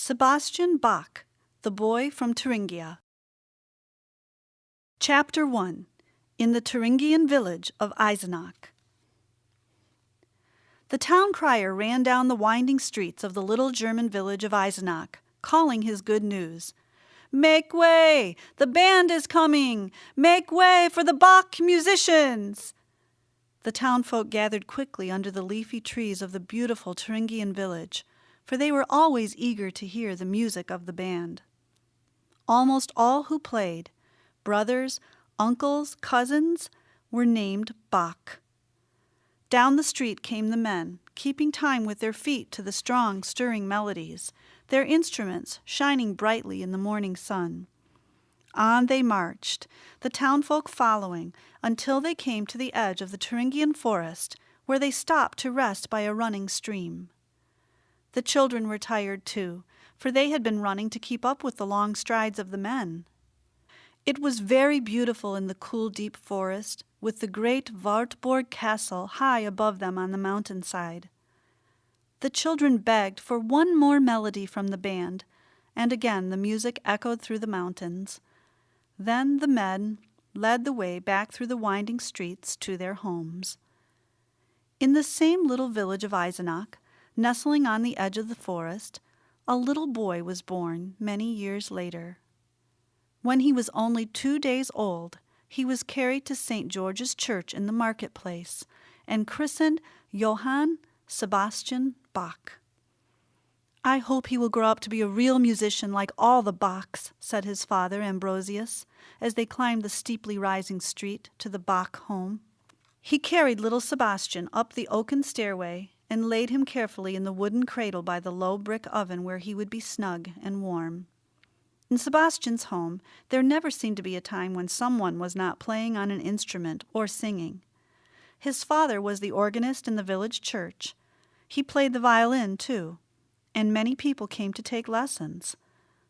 Sebastion Bach, the Boy from Thuringia. Chapter 1. In the Thuringian village of Eisenach. The town crier ran down the winding streets of the little German village of Eisenach, calling his good news. "Make way! The band is coming! Make way for the Bach musicians!" The townfolk gathered quickly under the leafy trees of the beautiful Thuringian village, for they were always eager to hear the music of the band. Almost all who played, brothers, uncles, cousins, were named Bach. Down the street came the men, keeping time with their feet to the strong, stirring melodies, their instruments shining brightly in the morning sun. On they marched, the townfolk following, until they came to the edge of the Thuringian forest, where they stopped to rest by a running stream. The children were tired too, for they had been running to keep up with the long strides of the men. It was very beautiful in the cool, deep forest, with the great Wartburg castle high above them on the mountainside. The children begged for one more melody from the band, and again the music echoed through the mountains. Then the men led the way back through the winding streets to their homes. In the same little village of Eisenach, nestling on the edge of the forest, a little boy was born many years later. When he was only 2 days old, he was carried to St. George's Church in the marketplace and christened Johann Sebastian Bach. "I hope he will grow up to be a real musician like all the Bachs," said his father, Ambrosius, as they climbed the steeply rising street to the Bach home. He carried little Sebastion up the oaken stairway and laid him carefully in the wooden cradle by the low brick oven where he would be snug and warm. In Sebastion's home, there never seemed to be a time when someone was not playing on an instrument or singing. His father was the organist in the village church. He played the violin, too, and many people came to take lessons.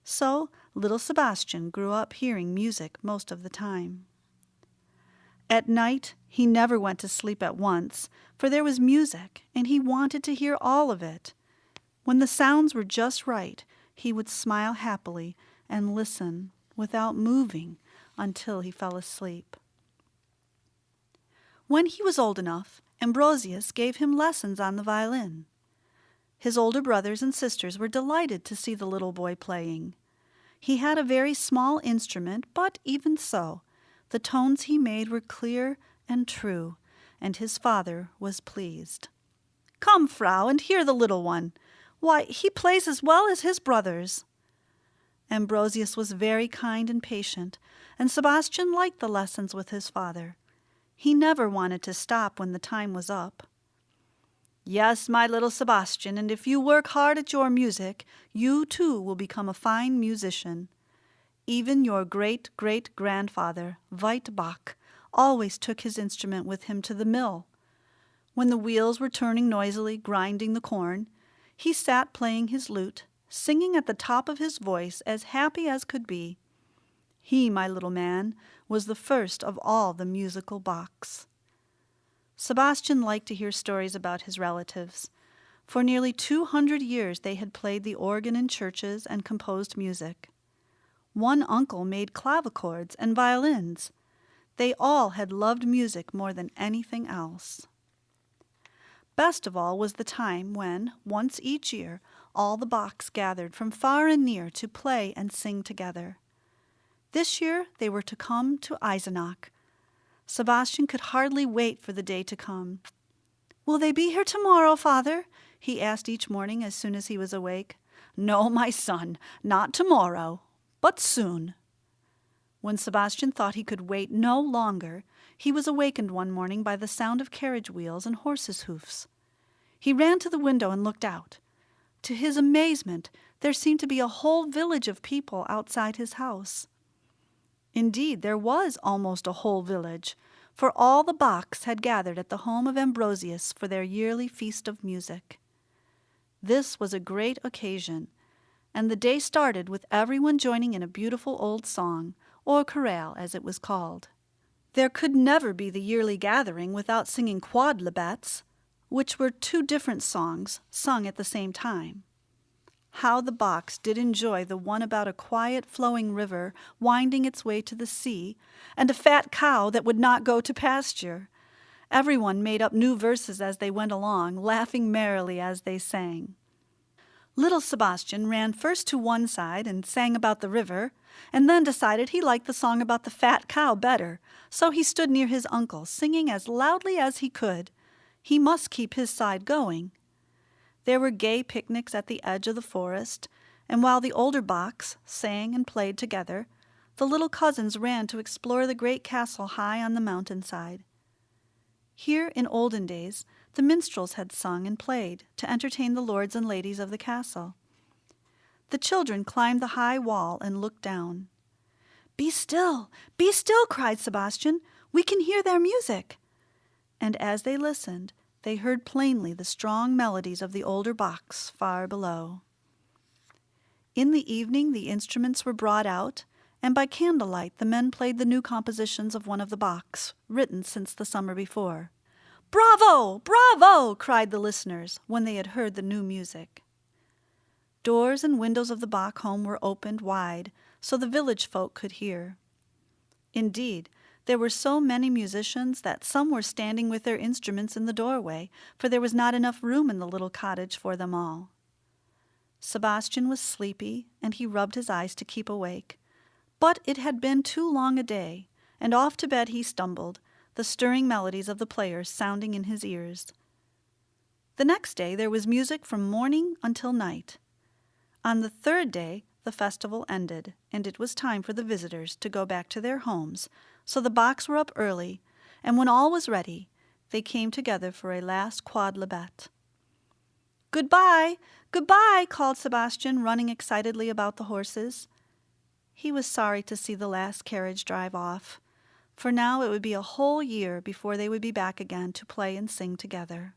So little Sebastion grew up hearing music most of the time. At night, he never went to sleep at once, for there was music, and he wanted to hear all of it. When the sounds were just right, he would smile happily and listen without moving until he fell asleep. When he was old enough, Ambrosius gave him lessons on the violin. His older brothers and sisters were delighted to see the little boy playing. He had a very small instrument, but even so, the tones he made were clear and true, and his father was pleased. "Come, Frau, and hear the little one. Why, he plays as well as his brothers." Ambrosius was very kind and patient, and Sebastion liked the lessons with his father. He never wanted to stop when the time was up. "Yes, my little Sebastion, and if you work hard at your music, you too will become a fine musician. Even your great-great-grandfather, Veit Bach, always took his instrument with him to the mill. When the wheels were turning noisily, grinding the corn, he sat playing his lute, singing at the top of his voice, as happy as could be. He, my little man, was the first of all the musical Bachs." Sebastion liked to hear stories about his relatives. For nearly 200 years they had played the organ in churches and composed music. One uncle made clavichords and violins. They all had loved music more than anything else. Best of all was the time when, once each year, all the Bachs gathered from far and near to play and sing together. This year they were to come to Eisenach. Sebastion could hardly wait for the day to come. "Will they be here tomorrow, father?" he asked each morning as soon as he was awake. "No, my son, not tomorrow, but soon." When Sebastion thought he could wait no longer, he was awakened one morning by the sound of carriage wheels and horses' hoofs. He ran to the window and looked out. To his amazement, there seemed to be a whole village of people outside his house. Indeed, there was almost a whole village, for all the Bachs had gathered at the home of Ambrosius for their yearly feast of music. This was a great occasion, and the day started with everyone joining in a beautiful old song, or chorale as it was called. There could never be the yearly gathering without singing quodlibets, which were 2 different songs sung at the same time. How the Bachs did enjoy the one about a quiet flowing river winding its way to the sea, and a fat cow that would not go to pasture. Everyone made up new verses as they went along, laughing merrily as they sang. Little Sebastion ran first to one side and sang about the river, and then decided he liked the song about the fat cow better, so he stood near his uncle, singing as loudly as he could. He must keep his side going. There were gay picnics at the edge of the forest, and while the older Bachs sang and played together, the little cousins ran to explore the great castle high on the mountainside. Here in olden days, the minstrels had sung and played to entertain the lords and ladies of the castle. The children climbed the high wall and looked down. Be still, cried Sebastion. We can hear their music. And as they listened, they heard plainly the strong melodies of the older Bachs far below. In the evening the instruments were brought out, and by candlelight the men played the new compositions of one of the Bachs, written since the summer before. "Bravo! Bravo!" cried the listeners when they had heard the new music. Doors and windows of the Bach home were opened wide so the village folk could hear. Indeed, there were so many musicians that some were standing with their instruments in the doorway, for there was not enough room in the little cottage for them all. Sebastion was sleepy, and he rubbed his eyes to keep awake. But it had been too long a day, and off to bed he stumbled, the stirring melodies of the players sounding in his ears. The next day there was music from morning until night. On the third day the festival ended, and it was time for the visitors to go back to their homes, so the Bachs were up early, and when all was ready, they came together for a last quodlibet. "Goodbye, goodbye," called Sebastion, running excitedly about the horses. He was sorry to see the last carriage drive off, for now it would be a whole year before they would be back again to play and sing together.